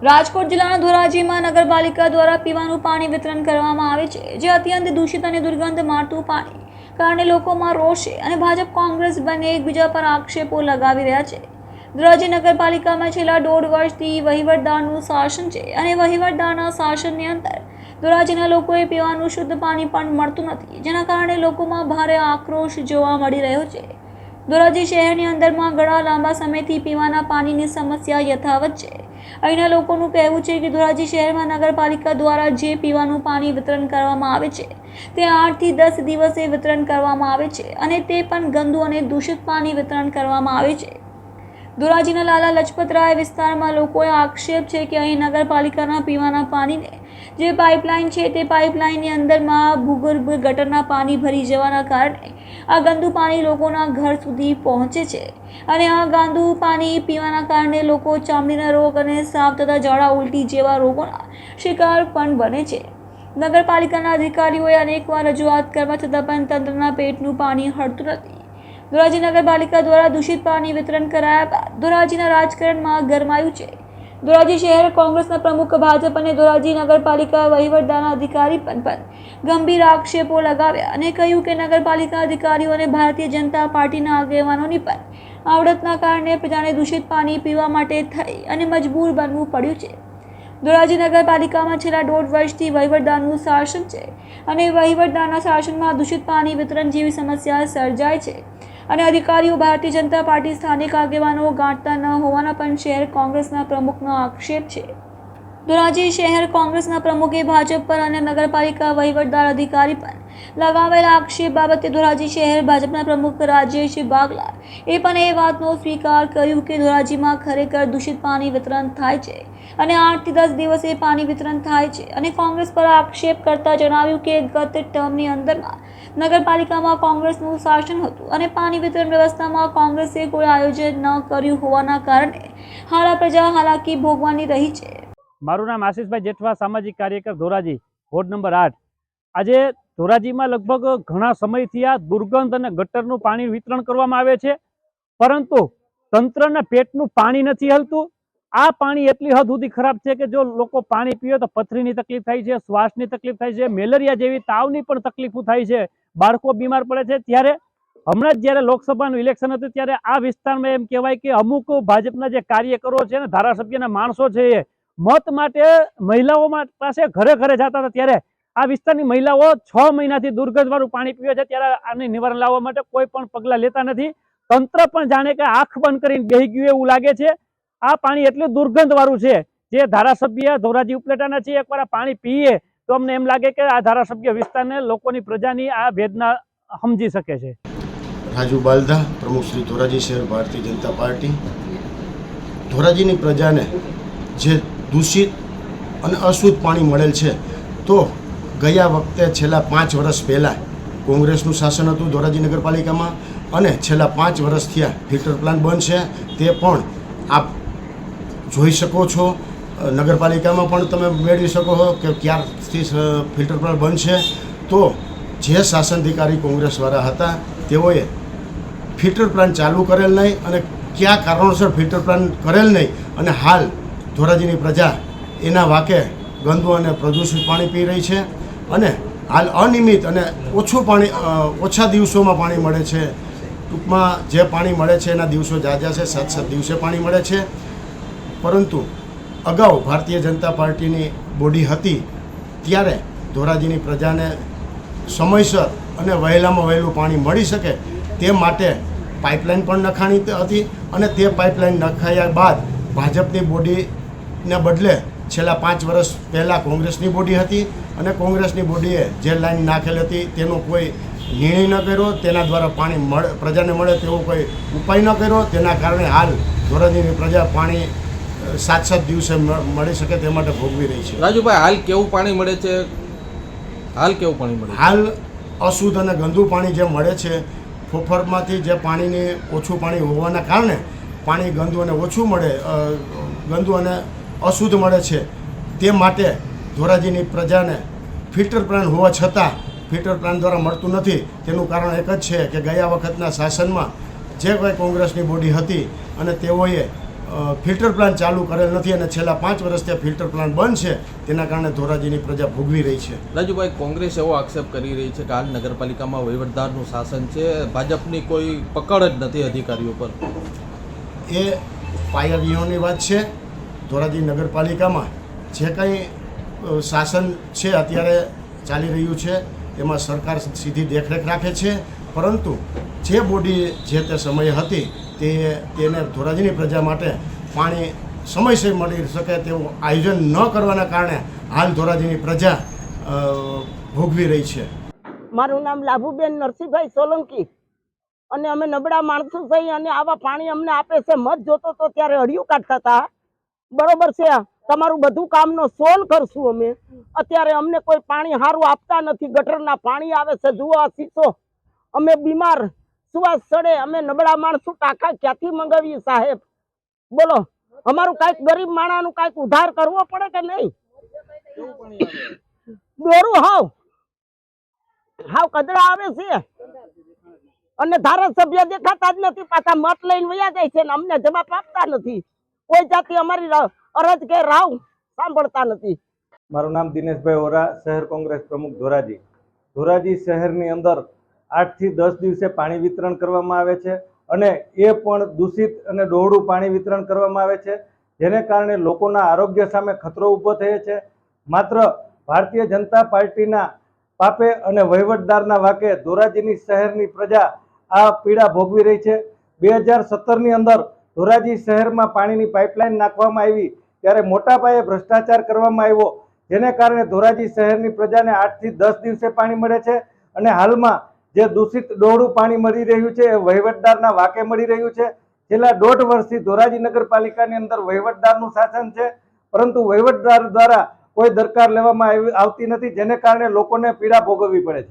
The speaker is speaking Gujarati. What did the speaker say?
રાજકોટ જિલ્લાના ધોરાજીમાં નગરપાલિકા દ્વારા પીવાનું પાણી વિતરણ કરવામાં આવે છે, જે અત્યંત દૂષિત અને દુર્ગંધ મારતું પાણી કારણે લોકોમાં રોષ છે અને ભાજપ કોંગ્રેસ બંને એકબીજા પર આક્ષેપો લગાવી રહ્યા છે. ધોરાજી નગરપાલિકામાં છેલ્લા 1.5 વર્ષથી વહીવટદારનું શાસન છે અને વહીવટદારના શાસનની અંદર ધોરાજીના લોકોએ પીવાનું શુદ્ધ પાણી પણ મળતું નથી, જેના કારણે લોકોમાં ભારે આક્રોશ જોવા મળી રહ્યો છે. ધોરાજી શહેરની અંદરમાં ઘણા લાંબા સમયથી પીવાના પાણીની સમસ્યા યથાવત છે. અહીંના લોકોનું કહેવું છે કે ધોરાજી શહેરમાં નગરપાલિકા દ્વારા જે પીવાનું પાણી વિતરણ કરવામાં આવે છે તે 8 થી 10 દિવસે વિતરણ કરવામાં આવે છે અને તે પણ ગંદુ અને દૂષિત પાણી વિતરણ કરવામાં આવે છે. ધોરાજીના લાલા લજપતરાય વિસ્તારમાં લોકોએ આક્ષેપ છે કે અહીં નગરપાલિકાના પીવાના પાણીને જે પાઇપલાઇન છે તે પાઇપલાઇનની અંદરમાં ભૂગર્ભ ગટરના પાણી ભરી જવાના કારણે આ ગંદુ પાણી લોકોના ઘર સુધી પહોંચે છે અને આ ગંદુ પાણી પીવાના કારણે લોકો ચામડીના રોગ અને સાપ તથા ઝાડા ઉલટી જેવા રોગોના શિકાર પણ બને છે. નગરપાલિકાના અધિકારીઓએ અનેકવાર રજૂઆત કરવા છતાં પણ તંત્રના પેટનું પાણી હળતું નથી. ધોરાજી નગરપાલિકા દ્વારા દૂષિત પાણી વિતરણ કરાયા બાદ ધોરાજીના રાજકારણમાં ગરમાયું છે. ધોરાજી શહેર કોંગ્રેસના પ્રમુખ ભાજપ અને ધોરાજી નગરપાલિકા વહીવટદારના અધિકારી પણ ગંભીર આક્ષેપો લગાવ્યા અને કહ્યું કે નગરપાલિકા અધિકારીઓ અને ભારતીય જનતા પાર્ટીના આગેવાનોની પણ આવડતના કારણે પ્રજાને દૂષિત પાણી પીવા માટે થઈ અને મજબૂર બનવું પડ્યું છે. ધોરાજી નગરપાલિકામાં છેલ્લા 1.5 વર્ષથી વહીવટદારનું શાસન છે અને વહીવટદારના શાસનમાં દૂષિત પાણી વિતરણ જેવી સમસ્યા સર્જાય છે અને અધિકારીઓ ભારતીય જનતા પાર્ટી સ્થાનિક આગેવાનો ગાંઠતા ન હોવાના પણ શહેર કોંગ્રેસના પ્રમુખનો આક્ષેપ છે. ધોરાજી શહેર કોંગ્રેસના પ્રમુખે ભાજપ પર અને નગરપાલિકા વહીવટદાર અધિકારી પર લગાવેલા આક્ષેપ બાબતે ધોરાજી શહેર ભાજપના પ્રમુખ રાજેશ બાગલા એ પણ એ વાતનો સ્વીકાર કર્યો કે ધોરાજીમાં ખરેખર દૂષિત પાણી વિતરણ થાય છે અને 8 થી 10 દિવસે પાણી વિતરણ થાય છે અને કોંગ્રેસ પર આક્ષેપ કરતા જણાવ્યું કે ગત ટર્મની અંદરમાં નગરપાલિકામાં કોંગ્રેસનું શાસન હતું અને પાણી વિતરણ વ્યવસ્થામાં કોંગ્રેસે કોઈ આયોજન ન કર્યું હોવાના કારણે હાલ પ્રજા હાલાકી ભોગવાની રહી છે. મારું નામ આશીષભાઈ જેઠવા, સામાજિક કાર્યકર, ધોરાજી, વોર્ડ નંબર 8. આજે ધોરાજીમાં લગભગ ઘણા સમયથી આ દુર્ગંધ અને ગટરનું પાણી વિતરણ કરવામાં આવે છે, પરંતુ તંત્રના પેટનું પાણી નથી હલતું. આ પાણી એટલી હદ સુધી ખરાબ છે કે જો લોકો પાણી પીવે તો પથરીની તકલીફ થાય છે, શ્વાસની તકલીફ થાય છે, મેલેરિયા જેવી તાવની પણ તકલીફો થાય છે, બાળકો બીમાર પડે છે. ત્યારે હમણાં જ જ્યારે લોકસભાનું ઇલેક્શન હતું ત્યારે આ વિસ્તારમાં એમ કહેવાય કે અમુક ભાજપના જે કાર્યકરો છે ને, ધારાસભ્યના માણસો છે, એ મત માટે મહિલાઓ પાસે ઘરે ઘરે જતા હતા. ત્યારે આ વિસ્તારની મહિલાઓ 6 મહિનાથી દુર્ગંધવાળું પાણી પીવે છે. ત્યારે આને નિવારણ લાવવા માટે કોઈ પણ પગલાં લેતા નથી. તંત્ર પણ જાણે કે આંખ બંધ કરીને બેસી ગયું એવું લાગે છે. આ પાણી એટલું દુર્ગંધવાળું છે, જે ધારાસભ્ય ધોરાજી ઉપલેટાના છે, એકવાર આ પાણી પીએ તો અમને એમ લાગે કે આ ધારાસભ્ય વિસ્તારને લોકોની પ્રજાની આ વેદના સમજી શકે છે. રાજુ બાલધા, પ્રમુખ શ્રી ધોરાજી શહેર ભારતીય જનતા પાર્ટી. ધોરાજીની પ્રજાને જે દૂષિત અને અશુદ્ધ પાણી મળેલ છે, તો ગયા વખતે છેલ્લા 5 વર્ષ પહેલાં કોંગ્રેસનું શાસન હતું ધોરાજી નગરપાલિકામાં અને છેલ્લા 5 વર્ષ થયા ફિલ્ટર પ્લાન્ટ બંધ છે. તે પણ આપ જોઈ શકો છો, નગરપાલિકામાં પણ તમે મેળવી શકો છો કે ક્યારથી ફિલ્ટર પ્લાન્ટ બંધ છે. તો જે શાસનાધિકારી કોંગ્રેસવાળા હતા તેઓએ ફિલ્ટર પ્લાન્ટ ચાલુ કરેલ નહીં અને કયા કારણોસર ફિલ્ટર પ્લાન્ટ કરેલ નહીં અને હાલ ધોરાજીની પ્રજા એના વાકે ગંદુ અને પ્રદૂષિત પાણી પી રહી છે અને હાલ અનિયમિત અને ઓછા દિવસોમાં પાણી મળે છે. ટૂંકમાં જે પાણી મળે છે એના દિવસો ઝાઝા છે, 7-7 દિવસે પાણી મળે છે. પરંતુ અગાઉ ભારતીય જનતા પાર્ટીની બોડી હતી ત્યારે ધોરાજીની પ્રજાને સમયસર અને વહેલામાં વહેલું પાણી મળી શકે તે માટે પાઇપલાઇન પણ નખાણી હતી અને તે પાઇપલાઇન નખાયા બાદ ભાજપની બોડીને બદલે છેલ્લા 5 વર્ષ પહેલાં કોંગ્રેસની બોડી હતી અને કોંગ્રેસની બોડીએ જે લાઈન નાખેલી હતી તેનો કોઈ નિર્ણય ન કર્યો, તેના દ્વારા પાણી પ્રજાને મળે તેવો કોઈ ઉપાય ન કર્યો. તેના કારણે હાલ ધોરાજીની પ્રજા પાણી 7-7 દિવસે મળી શકે તે માટે ભોગવી રહી છે. રાજુભાઈ, હાલ કેવું પાણી મળે છે? હાલ અશુદ્ધ અને ગંદુ પાણી જે મળે છે, ફોફરમાંથી જે પાણીની ઓછું પાણી હોવાના કારણે પાણી ગંદુ અને ઓછું મળે, ગંદુ અને અશુદ્ધ મળે છે. તે માટે ધોરાજીની પ્રજાને ફિલ્ટર પ્લાન્ટ હોવા છતાં ફિલ્ટર પ્લાન્ટ દ્વારા મળતું નથી. તેનું કારણ એક જ છે કે ગયા વખતના શાસનમાં જે કોઈ કોંગ્રેસની બોડી હતી અને તેઓએ ફિલ્ટર પ્લાન્ટ ચાલુ કરેલ નથી અને છેલ્લા 5 વર્ષથી ફિલ્ટર પ્લાન્ટ બંધ છે. તેના કારણે ધોરાજીની પ્રજા ભોગવી રહી છે. રાજુભાઈ, કોંગ્રેસ એવો આક્ષેપ કરી રહી છે કે હાલ નગરપાલિકામાં વહીવટદારનું શાસન છે, ભાજપની કોઈ પકડ જ નથી અધિકારીઓ પર. એ પાયાવિહોણી વાત છે. ધોરાજી નગરપાલિકામાં જે કંઈ શાસન છે અત્યારે ચાલી રહ્યું છે એમાં સરકાર સીધી દેખરેખ રાખે છે, પરંતુ જે બોડી જે તે સમયે હતી તેને ધોરાજીની પ્રજા માટે પાણી સમયસર મળી શકે તેવું આયોજન ન કરવાના કારણે હાલ ધોરાજીની પ્રજા ભોગવી રહી છે. મારું નામ લાભુબેન નરસિંહભાઈ સોલંકી અને અમે નબળા માણસો થઈ અને આવા પાણી અમને આપે છે. મત જોતો તો ત્યારે અડિયું કાઢતા હતા. બરોબર છે, તમારું બધું કામનો સોલ્વ કરશું અમે. અત્યારે અમને કોઈ પાણી સારું આપતા નથી. ગટરના પાણી આવે છે, જુઓ આ શીશો. અમે બીમાર, સુવાસ ચડે, અમે નબળા માણસો ટાંકા ક્યાંથી મંગાવીએ સાહેબ? બોલો, અમારું કાંઈક ગરીબ માણાનું કાંઈક ઉધાર કરવો પડે કે નહીં? દોરું હાવ કદડા આવે છે અને ધારાસભ્ય દેખાતા જ નથી. પાછા મત લઈને વયા જાય છે ને અમને જવાબ આપતા નથી. કોઈ જાતિ અમારી અરજ કે રાવ સાંભળતા નથી. મારું નામ દિનેશભાઈ ઓરા, શહેર કોંગ્રેસ પ્રમુખ ધોરાજી. ધોરાજી શહેરની અંદર 8 થી 10 દિવસે પાણી વિતરણ કરવામાં આવે છે અને એ પણ દૂષિત અને ડોહળું પાણી વિતરણ કરવામાં આવે છે, જેને કારણે લોકોના આરોગ્ય સામે ખતરો ઊભો થયો છે. માત્ર ભારતીય જનતા પાર્ટીના પાપે અને વહીવટદારના વાકે ધોરાજીની શહેરની પ્રજા આ પીડા ભોગવી રહી છે. 2017ની અંદર ધોરાજી શહેરમાં પાણીની પાઇપલાઇન નાખવામાં આવી ત્યારે મોટા પાયે ભ્રષ્ટાચાર કરવામાં આવ્યો, જેને કારણે ધોરાજી શહેરની પ્રજાને 8 થી 10 દિવસે પાણી મળે છે અને હાલમાં જે દૂષિત ડોહળું પાણી મળી રહ્યું છે એ વહીવટદારના વાકે મળી રહ્યું છે. છેલ્લા 1.5 વર્ષથી ધોરાજી નગરપાલિકાની અંદર વહીવટદારનું શાસન છે, પરંતુ વહીવટદાર દ્વારા કોઈ દરકાર લેવામાં આવતી નથી, જેને કારણે લોકોને પીડા ભોગવવી પડે છે.